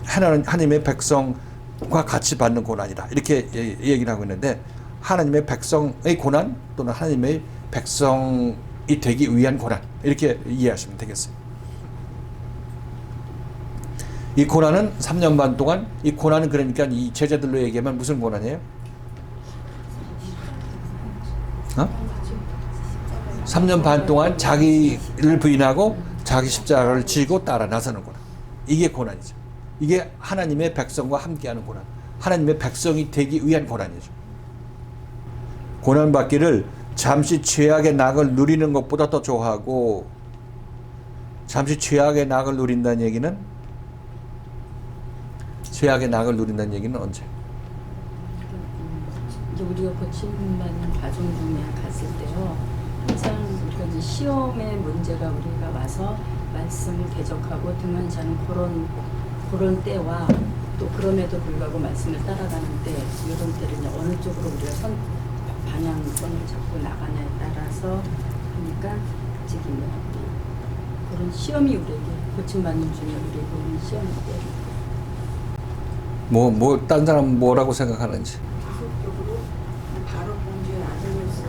하나님의 백성과 같이 받는 고난이다. 이렇게 얘기를 하고 있는데 하나님의 백성의 고난 또는 하나님의 백성이 되기 위한 고난 이렇게 이해하시면 되겠어요. 이 고난은 3년 반 동안 이 고난은 그러니까 이 제자들로 얘기하면 무슨 고난이에요? 3년 반 동안 자기를 부인하고 자기 십자가를 지고 따라 나서는 고난. 이게 고난이죠. 이게 하나님의 백성과 함께하는 고난. 하나님의 백성이 되기 위한 고난이죠. 고난받기를 잠시 죄악의 낙을 누리는 것보다 더 좋아하고 잠시 죄악의 낙을 누린다는 얘기는 죄악의 낙을 누린다는 얘기는 언제? 이제 우리가 고침받는 과정 중에 갔을 때요. 항상 우리가 이제 시험의 문제가 우리가 와서 말씀을 대적하고 등한시하는 그런 때와 또 그럼에도 불구하고 말씀을 따라가는 때 이런 때를 이제 어느 쪽으로 우리가 방향성을 잡고 나가냐에 따라서 하니까 지금 그런 시험이 우리에게 고침받는 중에 우리에게 오는 시험이 때예요. 딴 사람 뭐라고 생각하는지. 지속적으로 바로 공주의 아들로서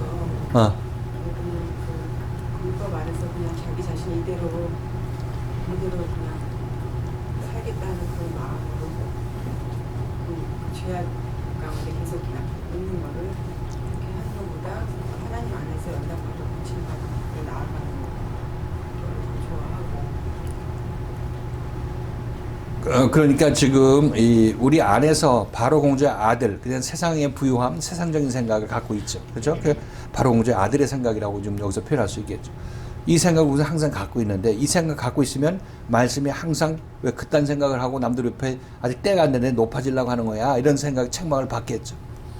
그냥 그 율법 안에서 그냥 자기 자신 이대로 그냥 살겠다는 그 마음으로 그 죄악 가운데 계속 그냥 있는 거를 그렇게 하는 것보다 하나님 안에서 연단받고 고침받고 나아가는 걸 좋아하고. 그러니까 지금 우리 안에서 바로 공주의 아들, 그냥 세상의 부유함, 세상적인 생각을 갖고 있죠. 그렇죠? 그 바로 공주의 아들의 생각이라고 좀 여기서 표현할 수 있겠죠. 이 생각을 우리가 항상 갖고 있는데 이 생각 갖고 있으면 말씀이 항상 왜 그딴 생각을 하고 남들 옆에 아직 때가 안 되는데 높아지려고 하는 거야. 이런 생각, 책망을 받겠죠.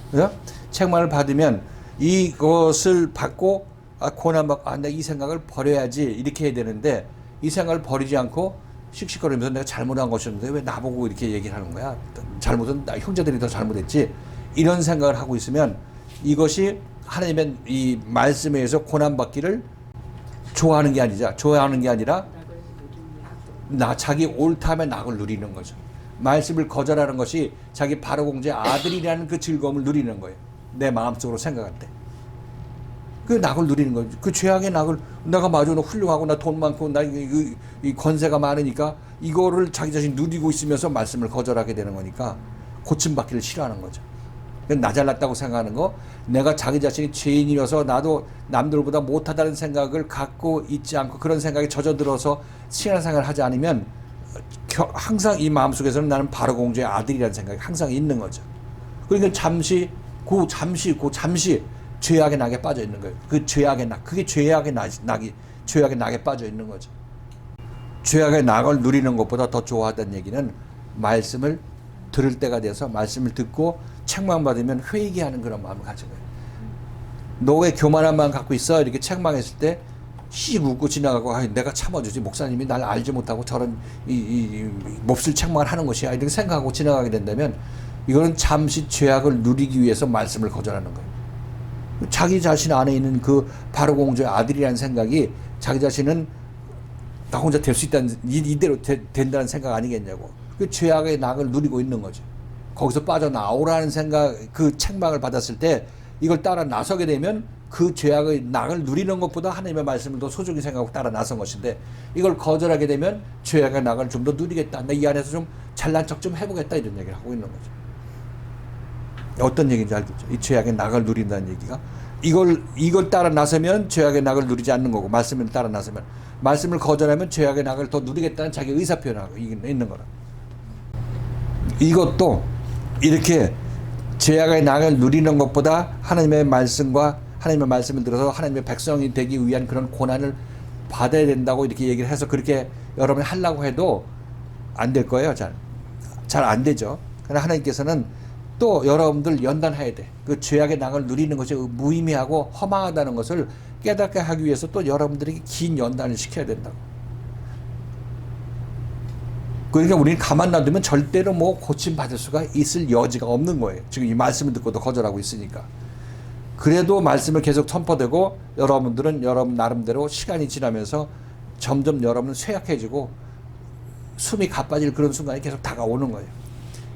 그죠? 책망을 받으면 이것을 받고 고난받고 내가 이 생각을 버려야지 이렇게 해야 되는데 이 생각을 버리지 않고 씩씩거리면서 내가 잘못한 것이었는데 왜 나보고 이렇게 얘기를 하는 거야? 잘못은 나 형제들이 더 잘못했지. 이런 생각을 하고 있으면 이것이 하나님의 이 말씀에 의해서 고난받기를 좋아하는 게 아니라 자기 옳다함의 낙을 누리는 거죠. 말씀을 거절하는 것이 자기 바로 공주의 아들이라는 그 즐거움을 누리는 거예요. 내 마음속으로 생각할 때. 그 낙을 누리는 거죠. 그 죄악의 낙을 내가 마저 훌륭하고 나 돈 많고 나 이 권세가 많으니까 이거를 자기 자신 누리고 있으면서 말씀을 거절하게 되는 거니까 고침받기를 싫어하는 거죠. 나 잘났다고 생각하는 거, 내가 자기 자신이 죄인이어서 나도 남들보다 못하다는 생각을 갖고 있지 않고 그런 생각에 젖어들어서 신앙생활을 하지 않으면 항상 이 마음속에서는 나는 바로 공주의 아들이라는 생각이 항상 있는 거죠. 그러니까 잠시 죄악의 낙에 빠져 있는 거예요. 그 죄악의 낙, 그게 죄악의 낙에 빠져 있는 거죠. 죄악의 낙을 누리는 것보다 더 좋아하다는 얘기는 말씀을 들을 때가 돼서 말씀을 듣고 책망받으면 회개하는 그런 마음을 가진 거예요. 너 왜 교만한 마음 갖고 있어? 이렇게 책망했을 때 씩 웃고 지나가고 내가 참아주지 목사님이 날 알지 못하고 저런 몹쓸 책망을 하는 것이야 이렇게 생각하고 지나가게 된다면 이거는 잠시 죄악을 누리기 위해서 말씀을 거절하는 거예요. 자기 자신 안에 있는 그 바로 공주의 아들이라는 생각이 자기 자신은 나 혼자 될 수 있다는 이대로 된다는 생각 아니겠냐고. 그 죄악의 낙을 누리고 있는 거죠. 거기서 빠져나오라는 생각, 그 책망을 받았을 때 이걸 따라 나서게 되면 그 죄악의 낙을 누리는 것보다 하나님의 말씀을 더 소중히 생각하고 따라 나선 것인데 이걸 거절하게 되면 죄악의 낙을 좀 더 누리겠다. 나 이 안에서 좀 잘난 척 좀 해보겠다 이런 얘기를 하고 있는 거죠. 어떤 얘기인지 알겠죠? 이 죄악의 낙을 누린다는 얘기가 이걸 따라 나서면 죄악의 낙을 누리지 않는 거고 말씀을 따라 나서면 말씀을 거절하면 죄악의 낙을 더 누리겠다는 자기 의사 표현을 하고 있는 거라. 이것도 이렇게 죄악의 낙을 누리는 것보다 하나님의 말씀과 하나님의 말씀을 들어서 하나님의 백성이 되기 위한 그런 고난을 받아야 된다고 이렇게 얘기를 해서 그렇게 여러분이 하려고 해도 안 될 거예요. 잘 안 되죠. 그러나 하나님께서는 또 여러분들 연단해야 돼. 그 죄악의 낙을 누리는 것이 무의미하고 허망하다는 것을 깨닫게 하기 위해서 또 여러분들에게 긴 연단을 시켜야 된다고. 그러니까 우리는 가만 놔두면 절대로 고침받을 수가 있을 여지가 없는 거예요. 지금 이 말씀을 듣고도 거절하고 있으니까. 그래도 말씀을 계속 선포되고 여러분들은 여러분 나름대로 시간이 지나면서 점점 여러분은 쇠약해지고 숨이 가빠질 그런 순간이 계속 다가오는 거예요.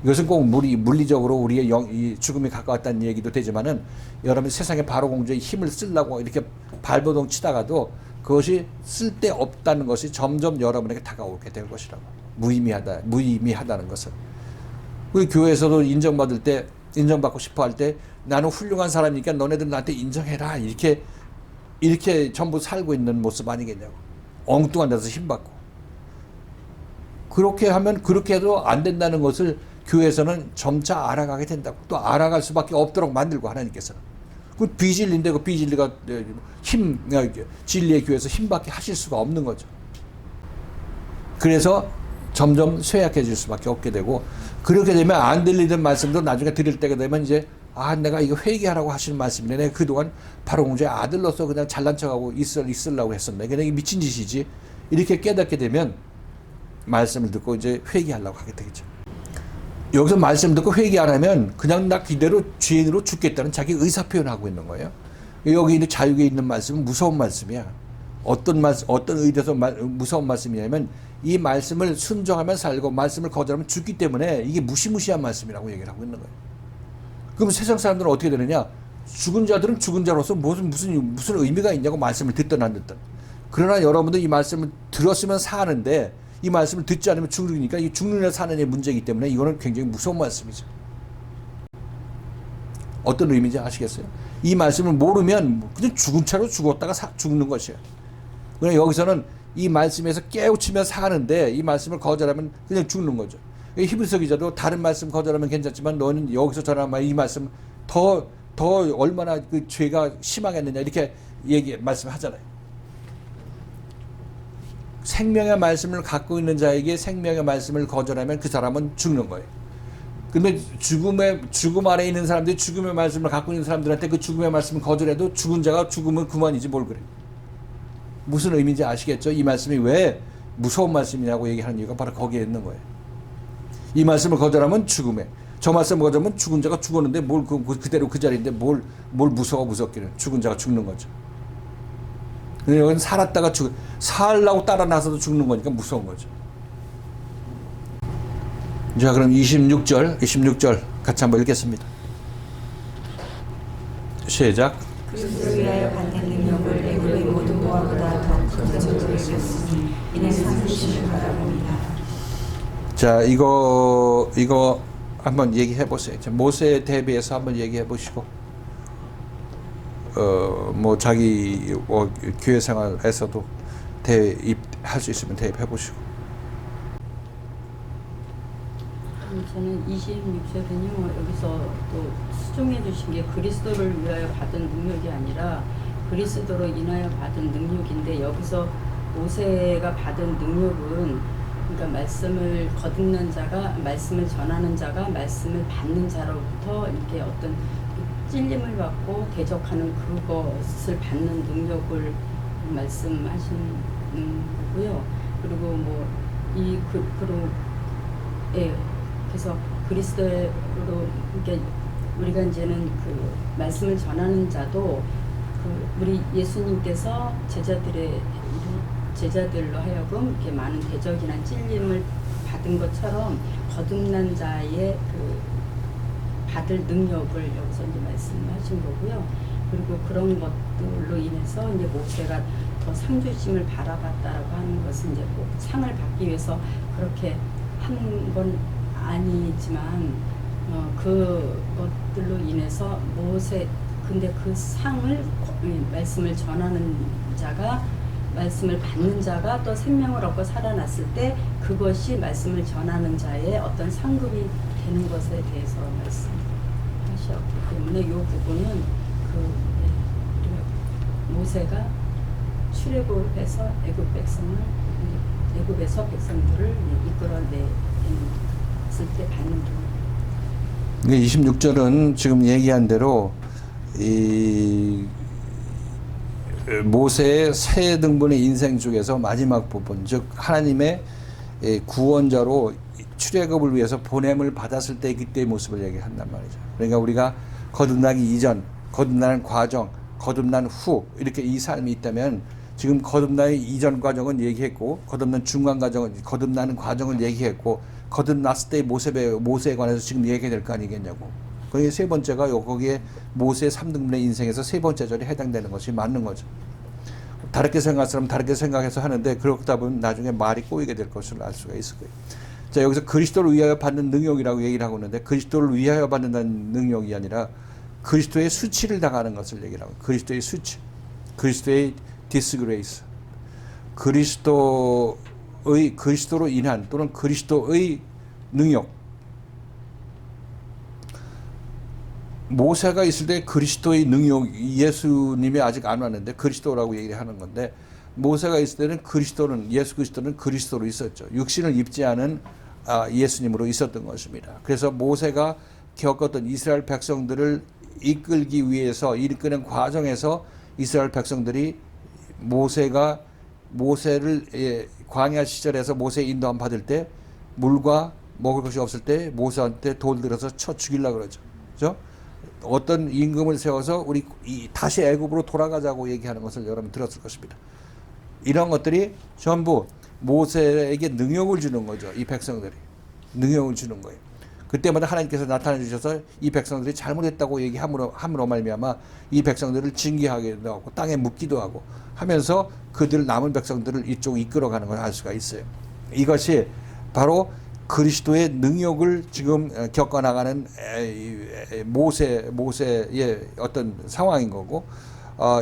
이것은 꼭 물리적으로 우리의 이 죽음이 가까웠다는 얘기도 되지만은 여러분이 세상의 바로 공주의 힘을 쓰려고 이렇게 발버둥 치다가도 그것이 쓸데없다는 것이 점점 여러분에게 다가오게 될 것이라고. 무의미하다는 것은. 우리 교회에서도 인정받고 싶어 할 때 나는 훌륭한 사람이니까 너네들 나한테 인정해라. 이렇게 전부 살고 있는 모습 아니겠냐고. 엉뚱한 데서 힘받고. 그렇게 하면 그렇게 해도 안 된다는 것을 교회에서는 점차 알아가게 된다고. 또 알아갈 수밖에 없도록 만들고 하나님께서는. 그 비진리인데 그 비진리가 진리의 교회에서 힘받게 하실 수가 없는 거죠. 그래서 점점 쇠약해질 수밖에 없게 되고, 그렇게 되면 안 들리던 말씀도 나중에 드릴 때가 되면 이제 내가 이거 회개하라고 하시는 말씀인데 내가 그동안 바로 공주의 아들로서 그냥 잘난 척하고 있으려고 했었네. 그냥 이게 미친 짓이지. 이렇게 깨닫게 되면 말씀을 듣고 이제 회개하려고 하게 되겠죠. 여기서 말씀 듣고 회개 안 하면 그냥 나 이대로 죄인으로 죽겠다는 자기 의사 표현하고 있는 거예요. 여기 있는 자유에 있는 말씀은 무서운 말씀이야. 어떤 의도에서 무서운 말씀이냐면 이 말씀을 순종하면 살고 말씀을 거절하면 죽기 때문에 이게 무시무시한 말씀이라고 얘기를 하고 있는 거예요. 그럼 세상 사람들은 어떻게 되느냐? 죽은 자들은 죽은 자로서 무슨 의미가 있냐고 말씀을 듣든 안 듣든. 그러나 여러분들 이 말씀을 들었으면 사는데 이 말씀을 듣지 않으면 죽으니까 이 죽는 애 사는 애 문제이기 때문에 이거는 굉장히 무서운 말씀이죠. 어떤 의미인지 아시겠어요? 이 말씀을 모르면 그냥 죽은 채로 죽었다가 죽는 것이에요. 그러나 여기서는 이 말씀에서 깨우치며 사는데 이 말씀을 거절하면 그냥 죽는 거죠. 히브리서 기자도 다른 말씀 거절하면 괜찮지만 너는 여기서 전한 이 말씀 더 얼마나 그 죄가 심하겠느냐 이렇게 말씀하잖아요. 생명의 말씀을 갖고 있는 자에게 생명의 말씀을 거절하면 그 사람은 죽는 거예요. 근데 죽음 아래 있는 사람들이 죽음의 말씀을 갖고 있는 사람들한테 그 죽음의 말씀을 거절해도 죽은 자가 죽으면 그만이지 뭘 그래. 무슨 의미인지 아시겠죠? 이 말씀이 왜 무서운 말씀이냐고 얘기하는 이유가 바로 거기에 있는 거예요. 이 말씀을 거절하면 죽음에, 저 말씀을 거절하면 죽은 자가 죽었는데 뭘 그대로 그 자리인데 뭘 무섭기는. 죽은 자가 죽는 거죠. 근데 여기는 살았다가 살라고 따라 나서도 죽는 거니까 무서운 거죠. 자, 그럼 26절 같이 한번 읽겠습니다. 시작. 그리스도를 위하여 받는 능력을 애굽의 모든 보화보다 더 큰 것으로 여겼으니 이는 삼으심을 바라봅니다. 자, 이거 한번 얘기해 보세요. 모세에 대비해서 한번 얘기해 보시고, 뭐 자기 교회 생활에서도 대입할 수 있으면 대입해 보시고. 저는 26절은요, 여기서 또 수정해 주신 게 그리스도를 위하여 받은 능력이 아니라 그리스도로 인하여 받은 능력인데, 여기서 모세가 받은 능력은 그러니까 말씀을 거듭난 자가, 말씀을 전하는 자가 말씀을 받는 자로부터 이렇게 어떤 찔림을 받고 대적하는 그것을 받는 능력을 말씀하신 거고요. 그리고 그래서 그리스도로 그러니까 우리가 이제는 그 말씀을 전하는 자도 우리 예수님께서 제자들로 하여금 이렇게 많은 대적이나 찔림을 받은 것처럼 거듭난 자의 그 받을 능력을 여기서 이제 말씀하신 거고요. 그리고 그런 것들로 인해서 이제 모세가 더 상주심을 바라봤다라고 하는 것은 이제 꼭 상을 받기 위해서 그렇게 한 건 아니지만 그것들로 인해서 근데 그 상을 말씀을 전하는 자가 말씀을 받는 자가 또 생명을 얻고 살아났을 때 그것이 말씀을 전하는 자의 어떤 상급이 되는 것에 대해서 말씀하셨기 때문에 이 부분은 모세가 출애굽해서 애굽에서 백성들을 이끌어냈을 때 받는 돈. 26절은 지금 얘기한 대로 이 모세의 세 등분의 인생 중에서 마지막 부분, 즉 하나님의 구원자로 출애굽을 위해서 보냄을 받았을 때 그때의 모습을 얘기한단 말이죠. 그러니까 우리가 거듭나기 이전, 거듭나는 과정, 거듭난 후 이렇게 이 삶이 있다면 지금 거듭나기 이전 과정은 얘기했고, 거듭난 중간 과정은, 거듭나는 과정을 얘기했고, 거듭났을 때의 모세에 관해서 지금 얘기해야 될 거 아니겠냐고. 거기에 세 번째가 거기에 모세의 3등분의 인생에서 세 번째 절이 해당되는 것이 맞는 거죠. 다르게 생각할 사람은 다르게 생각해서 하는데 그렇다 보면 나중에 말이 꼬이게 될 것을 알 수가 있을 거예요. 자, 여기서 그리스도를 위하여 받는 능력이라고 얘기를 하고 있는데 그리스도를 위하여 받는다는 능력이 아니라 그리스도의 수치를 당하는 것을 얘기를 하고, 그리스도의 수치, 그리스도의 디스그레이스, 그리스도로 인한 또는 그리스도의 능력. 모세가 있을 때 그리스도의 능력, 예수님이 아직 안 왔는데 그리스도라고 얘기를 하는 건데, 모세가 있을 때는 그리스도는 예수 그리스도는 그리스도로 있었죠. 육신을 입지 않은 예수님으로 있었던 것입니다. 그래서 모세가 겪었던 이스라엘 백성들을 이끌기 위해서 이끄는 과정에서 이스라엘 백성들이 모세를 광야 시절에서 모세 인도함 받을 때 물과 먹을 것이 없을 때 모세한테 돌 들어서 쳐 죽이려고 그러죠. 그죠? 어떤 임금을 세워서 우리 다시 애굽으로 돌아가자고 얘기하는 것을 여러분 들었을 것입니다. 이런 것들이 전부 모세에게 능력을 주는 거죠. 이 백성들이 능력을 주는 거예요. 그때마다 하나님께서 나타나 주셔서 이 백성들이 잘못했다고 얘기함으로 말미암아 이 백성들을 징계하기도 하고 땅에 묻기도 하고 하면서 그들 남은 백성들을 이쪽으로 이끌어가는 걸 알 수가 있어요. 이것이 바로 그리스도의 능력을 지금 겪어나가는 모세의 어떤 상황인 거고,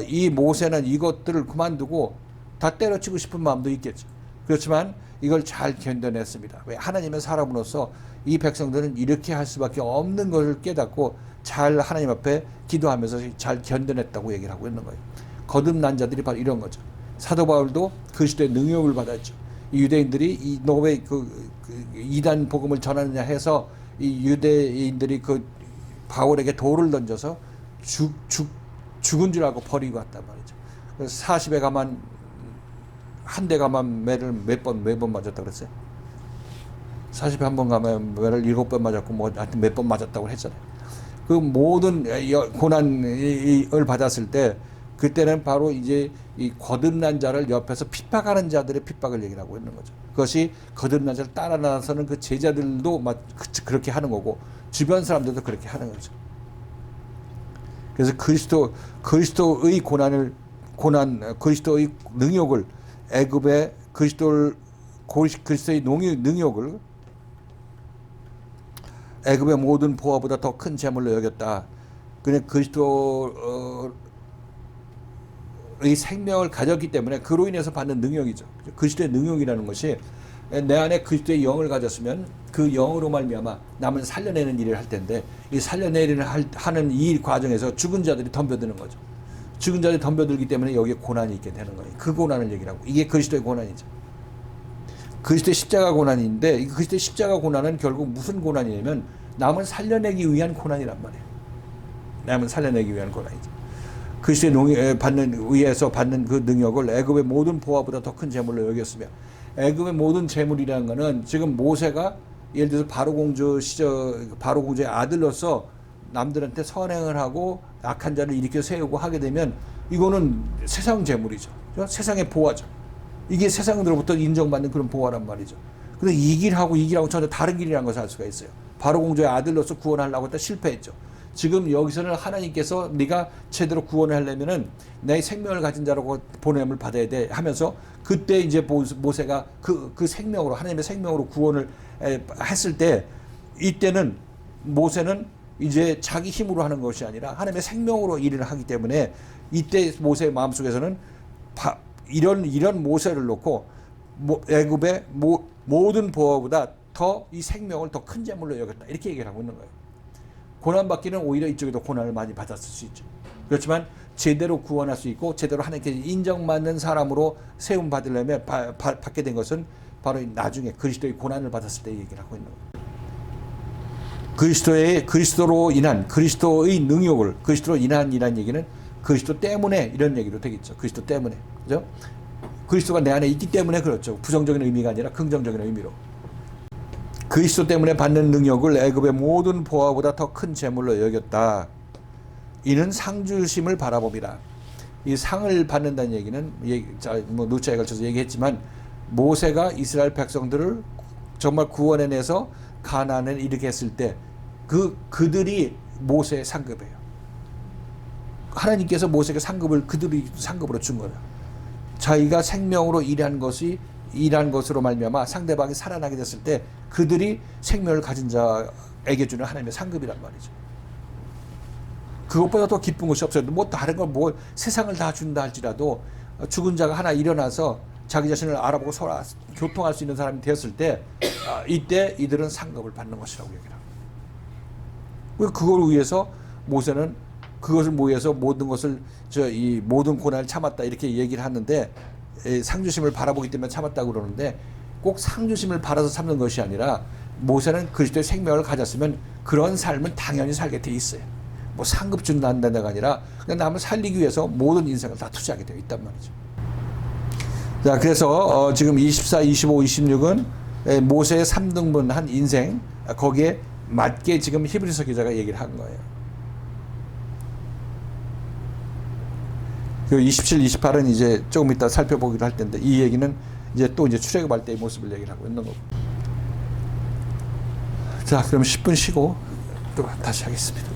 이 모세는 이것들을 그만두고 다 때려치고 싶은 마음도 있겠죠. 그렇지만 이걸 잘 견뎌냈습니다. 왜? 하나님의 사람으로서 이 백성들은 이렇게 할 수밖에 없는 것을 깨닫고 잘 하나님 앞에 기도하면서 잘 견뎌냈다고 얘기를 하고 있는 거예요. 거듭난 자들이 바로 이런 거죠. 사도 바울도 그리스도의 능력을 받았죠. 이 유대인들이 너 왜 이단 복음을 전하느냐 해서 이 유대인들이 그 바울에게 돌을 던져서 죽은 줄 알고 버리고 왔단 말이죠. 그래서 40에 가만 한 대 가만 매를 몇 번 맞았다고 그랬어요. 40에 한 번 가만 매를 7번 맞았고 뭐 하여튼 몇 번 맞았다고 했잖아요. 그 모든 고난을 받았을 때 그때는 바로 이제 이 거듭난 자를 옆에서 핍박하는 자들의 핍박을 얘기를 하고 있는 거죠. 그것이 거듭난 자를 따라 나서는 그 제자들도 그렇게 하는 거고 주변 사람들도 그렇게 하는 거죠. 그래서 그리스도의 그리스도의 능력을 애굽의 그리스도의 능력을 애굽의 모든 보화보다 더 큰 재물로 여겼다. 그냥 그리스도의 생명을 가졌기 때문에 그로 인해서 받는 능력이죠. 그리스도의 능력이라는 것이 내 안에 그리스도의 영을 가졌으면 그 영으로 말미암아 남을 살려내는 일을 할 텐데 이 살려내는 하는 이 과정에서 죽은 자들이 덤벼드는 거죠. 죽은 자들이 덤벼들기 때문에 여기에 고난이 있게 되는 거예요. 그 고난을 얘기하고 이게 그리스도의 고난이죠. 그리스도의 십자가 고난인데 이 그리스도의 십자가 고난은 결국 무슨 고난이냐면 남을 살려내기 위한 고난이란 말이에요. 남을 살려내기 위한 고난이죠. 그리스도의 의해서 받는 그 능력을 애굽의 모든 보화보다 더 큰 재물로 여겼으며 애굽의 모든 재물이라는 것은 지금 모세가 예를 들어서 바로 공주의 아들로서 남들한테 선행을 하고 악한 자를 일으켜 세우고 하게 되면 이거는 세상 재물이죠. 세상의 보화죠. 이게 세상으로부터 인정받는 그런 보화란 말이죠. 근데 이 길하고 전혀 다른 길이라는 것을 알 수가 있어요. 바로 공주의 아들로서 구원하려고 했다 실패했죠. 지금 여기서는 하나님께서 네가 제대로 구원을 하려면은 내 생명을 가진 자라고 보냄을 받아야 돼 하면서 그때 이제 모세가 그 생명으로 하나님의 생명으로 구원을 했을 때 이때는 모세는 이제 자기 힘으로 하는 것이 아니라 하나님의 생명으로 일을 하기 때문에 이때 모세의 마음속에서는 이런 모세를 놓고 애굽의 모든 보화보다 더 이 생명을 더 큰 재물로 여겼다 이렇게 얘기를 하고 있는 거예요. 고난받기는 오히려 이쪽에도 고난을 많이 받았을 수 있죠. 그렇지만 제대로 구원할 수 있고 제대로 하나님께 인정받는 사람으로 세움 받으려면 받게 된 것은 바로 나중에 그리스도의 고난을 받았을 때 얘기를 하고 있는 거예요. 그리스도로 인한 그리스도의 능력을 그리스도로 인한이라는 얘기는 그리스도 때문에 이런 얘기로 되겠죠. 그리스도 때문에. 그죠? 그리스도가 내 안에 있기 때문에 그렇죠. 부정적인 의미가 아니라 긍정적인 의미로. 그리스도 때문에 받는 능력을 애굽의 모든 보화보다 더 큰 재물로 여겼다. 이는 상주심을 바라봅니다. 이 상을 받는다는 얘기는 누차에 걸쳐서 얘기했지만 모세가 이스라엘 백성들을 정말 구원해내서 가나안에 이르게 했을 때 그들이 모세의 상급이에요. 하나님께서 모세에게 그들이 상급으로 준 거예요. 자기가 생명으로 일한 것으로 말미암아 상대방이 살아나게 됐을 때 그들이 생명을 가진 자에게 주는 하나님의 상급이란 말이죠. 그것보다 더 기쁜 것이 없어요. 뭐 다른 걸 세상을 다 준다 할지라도 죽은 자가 하나 일어나서 자기 자신을 알아보고 교통할 수 있는 사람이 되었을 때 이때 이들은 상급을 받는 것이라고 얘기를 합니다. 그걸 위해서 모세는 그것을 모여서 모든 것을 모든 고난을 참았다 이렇게 얘기를 하는데 상주심을 바라보기 때문에 참았다고 그러는데 꼭 상주심을 바라서 참는 것이 아니라 모세는 그리스도의 생명을 가졌으면 그런 삶은 당연히 살게 돼 있어요. 뭐 상급 준다가 아니라 그냥 남을 살리기 위해서 모든 인생을 다 투자하게 되어 있단 말이죠. 자, 그래서 지금 24, 25, 26은 모세의 3등분한 인생, 거기에 맞게 지금 히브리서 기자가 얘기를 한 거예요. 그 27, 28은 이제 조금 이따 살펴보기로 할 텐데 이 얘기는 이제 또 이제 출애굽할 때의 모습을 얘기를 하고 있는 거고. 자, 그럼 10분 쉬고 또 다시 하겠습니다.